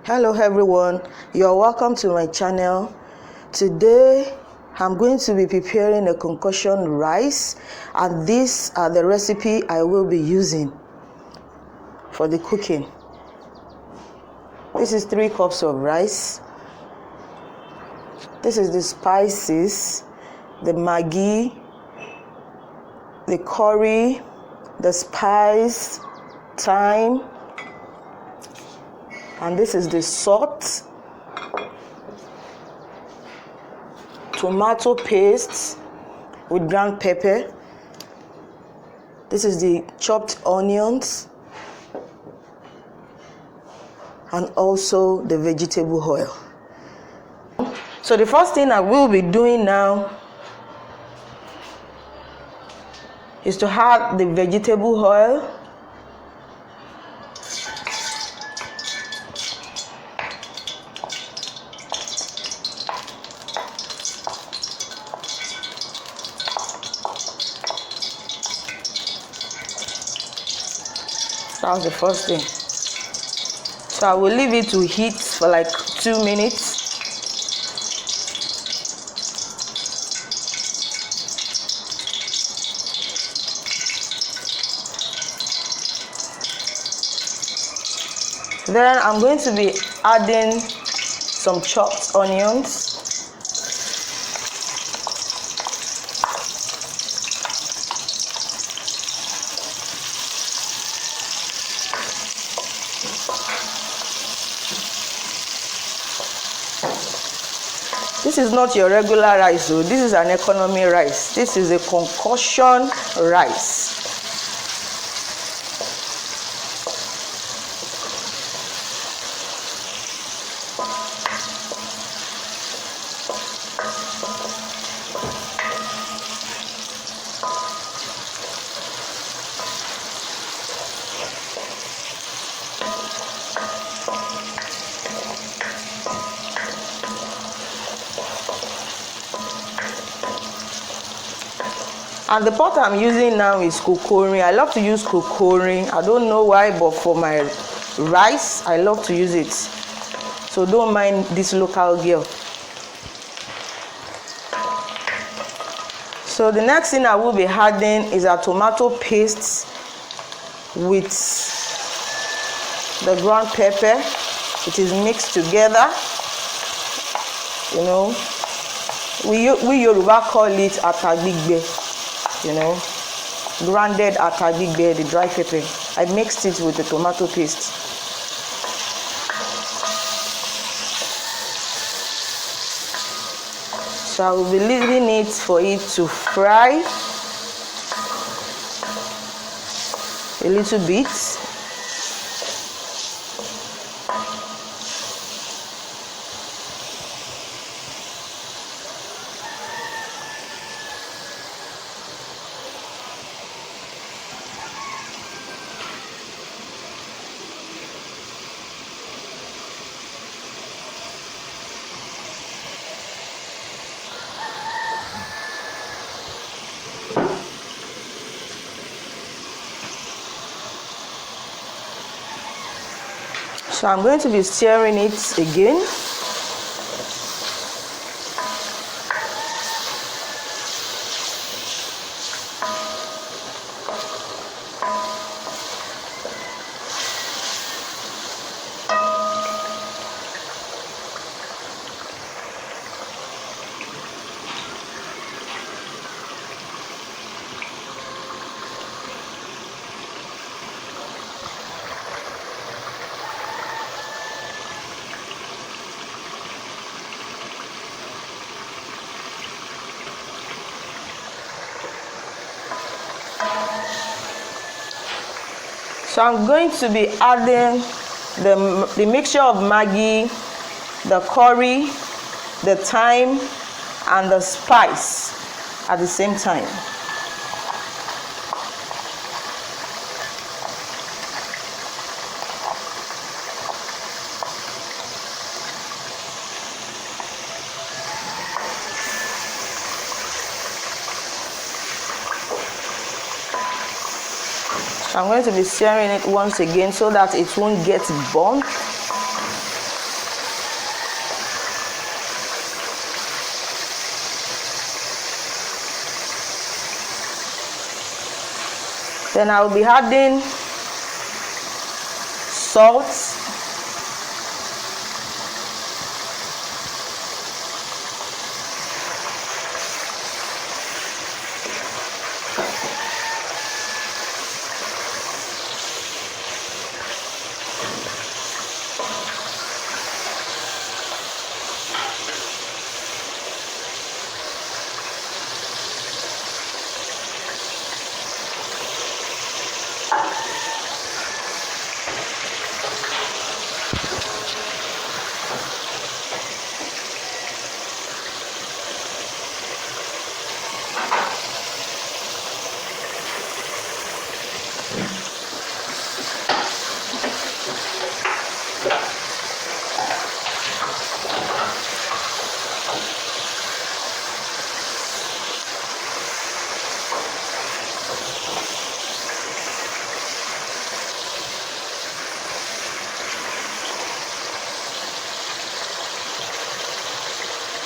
Hello everyone, you're welcome to my channel. Today I'm going to be preparing a concoction rice, and these are the recipe I will be using for the cooking. This is 3 cups of rice. This is the spices, the Maggi, the curry, the spice, thyme, and this is the salt, tomato paste with ground pepper. This is the chopped onions, and also the vegetable oil. So the first thing I will be doing now is to add the vegetable oil. That's the first thing. So I will leave it to heat for like 2 minutes. Then I'm going to be adding some chopped onions. This is not your regular rice, though. This is an economy rice. This is a concoction rice. And the pot I'm using now is cocoa. I love to use cocoa. I don't know why, but for my rice, I love to use it. So don't mind this local girl. So the next thing I will be adding is a tomato paste with the ground pepper. It is mixed together. You know, we Yoruba call it atagbigbe. You know, grounded atagbigbe, the dry pepper. I mixed it with the tomato paste. So I will be leaving it for it to fry a little bit. So I'm going to be stirring it again. So I'm going to be adding the mixture of Maggi, the curry, the thyme, and the spice at the same time. I'm going to be stirring it once again so that it won't get burnt. Then I will be adding salt,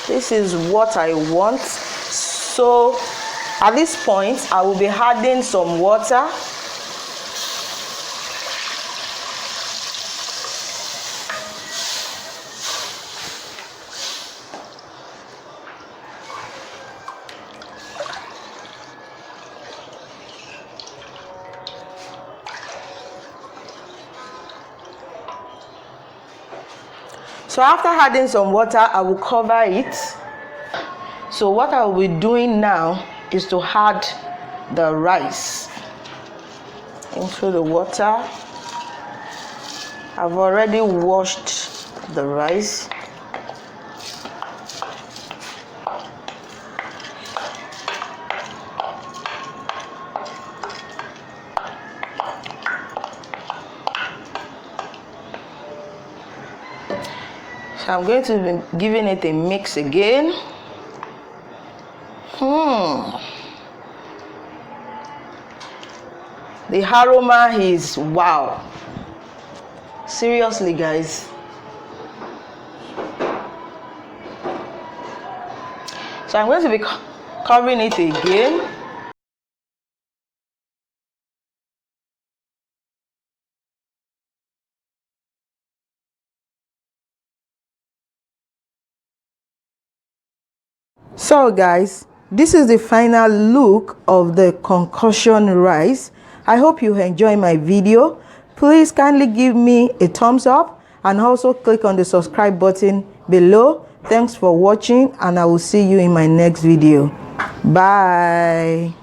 this is what I want. So at this point I will be adding some water. So after adding some water, I will cover it. So what I will be doing now is to add the rice into the water. I've already washed the rice. So I'm going to be giving it a mix again. The aroma is wow. Seriously, guys. So I'm going to be covering it again. So guys, this is the final look of the concoction rice. I hope you enjoy my video. Please kindly give me a thumbs up and also click on the subscribe button below. Thanks for watching, and I will see you in my next video. Bye.